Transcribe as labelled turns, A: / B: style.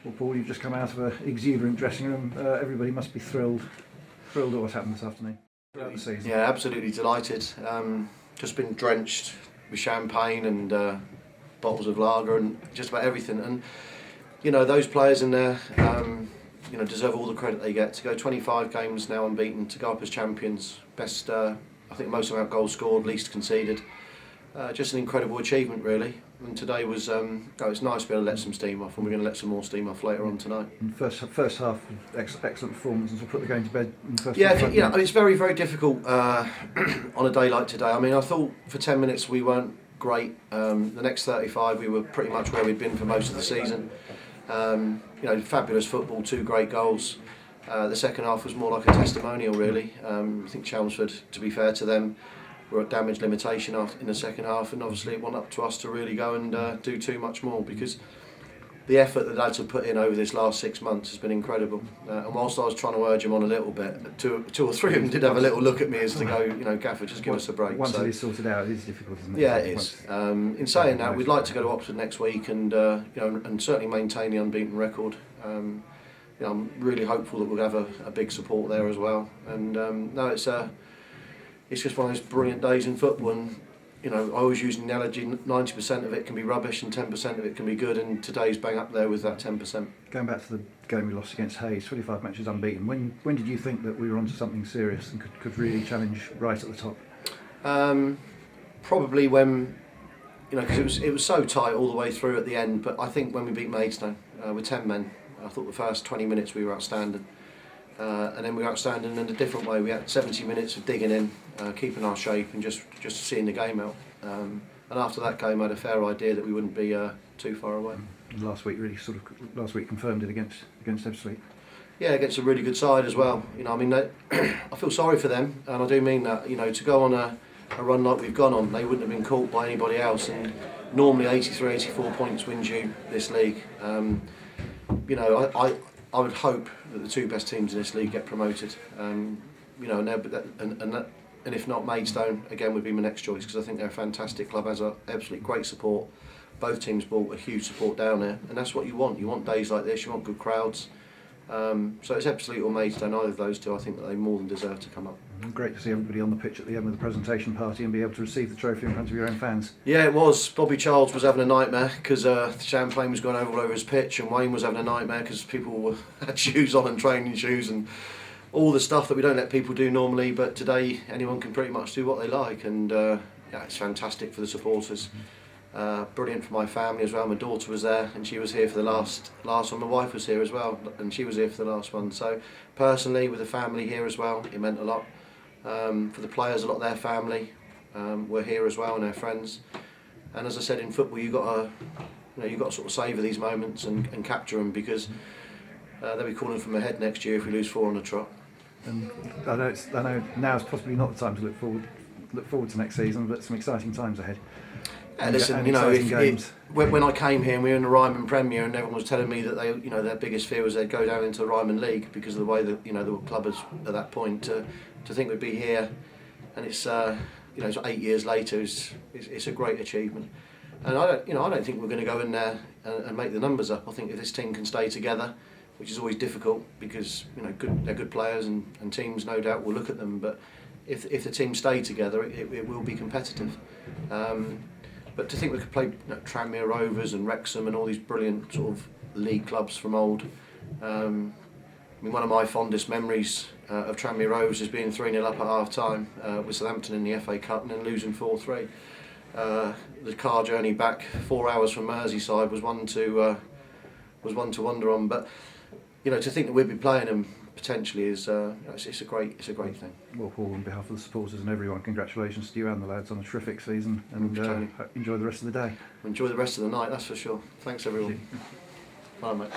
A: Well, Paul, you've just come out of an exuberant dressing room. Everybody must be thrilled at what's happened this afternoon throughout the season.
B: Yeah, absolutely delighted. Just been drenched with champagne and bottles of lager and just about everything. And you know, those players in there, you know, deserve all the credit they get. To go 25 games now unbeaten, to go up as champions, best, I think most amount of goals scored, least conceded. Just an incredible achievement, really. And today was, it's nice to be able to let some steam off, and we're going to let some more steam off later on tonight.
A: And first half, excellent performance, and so put the game to bed in the first.
B: Yeah, it's very, very difficult on a day like today. I mean, I thought for 10 minutes we weren't great. The next 35 we were pretty much where we'd been for most of the season. You know, fabulous football, 2 great goals. The second half was more like a testimonial, really. I think Chelmsford, to be fair to them, were at damage limitation in the second half, and obviously it wasn't up to us to really go and do too much more, because the effort that lads have put in over this last 6 months has been incredible. And whilst I was trying to urge them on a little bit, two or three of them did have a little look at me as to go, you know, Gaffer, just give us a break.
A: Once it is sorted out, it is difficult, isn't it?
B: Yeah, it is. In saying that, we'd like to go to Oxford next week and you know, and certainly maintain the unbeaten record. You know, I'm really hopeful that we'll have a big support there as well. And no, it's just one of those brilliant days in football. And you know, I always use the analogy: 90% of it can be rubbish and 10% of it can be good. And today's bang up there with that 10%. Going
A: back to the game we lost against Hayes, 25 matches unbeaten. When did you think that we were onto something serious and could really challenge right at the top?
B: Probably when, you know, because it was so tight all the way through at the end. But I think when we beat Maidstone with 10 men, I thought the first 20 minutes we were outstanding. And then we were outstanding in a different way. We had 70 minutes of digging in, keeping our shape, and just seeing the game out. And after that game, I had a fair idea that we wouldn't be too far away.
A: Last week confirmed it against Ebbsfleet.
B: Yeah, against a really good side as well. You know, I mean, I feel sorry for them, and I do mean that. You know, to go on a run like we've gone on, they wouldn't have been caught by anybody else. And normally 83, 84 points wins you this league. You know, I would hope that the 2 best teams in this league get promoted. You know, and if not, Maidstone again would be my next choice, because I think they're a fantastic club, has absolutely great support. Both teams brought a huge support down there, and that's what you want. You want days like this. You want good crowds. So it's Ebbsfleet or Maidstone, either of those two. I think that they more than deserve to come up.
A: Great to see everybody on the pitch at the end of the presentation party and be able to receive the trophy in front of your own fans.
B: Yeah, it was. Bobby Childs was having a nightmare because the champagne was going all over his pitch, and Wayne was having a nightmare because people had shoes on and training shoes and all the stuff that we don't let people do normally. But today, anyone can pretty much do what they like, and yeah, it's fantastic for the supporters. Brilliant for my family as well. My daughter was there, and she was here for the last one. My wife was here as well, and she was here for the last one. So personally, with the family here as well, it meant a lot. For the players, a lot of their family were here as well, and their friends. And as I said, in football, you've got to sort of savour these moments and capture them, because they'll be calling from ahead next year if we lose 4 on the trot.
A: And I know now is possibly not the time to look forward to next season, but some exciting times ahead.
B: Yeah, listen, you know, when I came here and we were in the Ryman Premier, and everyone was telling me that their biggest fear was they'd go down into the Ryman League because of the way that the club was at that point. To think we'd be here, and it's 8 years later, it's a great achievement. And I don't think we're going to go in there and make the numbers up. I think if this team can stay together, which is always difficult because they're good players and teams no doubt will look at them. But if the team stay together, it will be competitive. But to think we could play Tranmere Rovers and Wrexham and all these brilliant sort of league clubs from old. I mean, one of my fondest memories of Tranmere Rovers is being 3-0 up at half time with Southampton in the FA Cup and then losing 4-3. The car journey back 4 hours from Merseyside was one to wonder on. But to think that we'd be playing them potentially is it's a great thing.
A: Well, Paul, on behalf of the supporters and everyone, congratulations to you and the lads on a terrific season, and enjoy the rest of the day.
B: Enjoy the rest of the night, that's for sure. Thanks everyone. Bye, mate.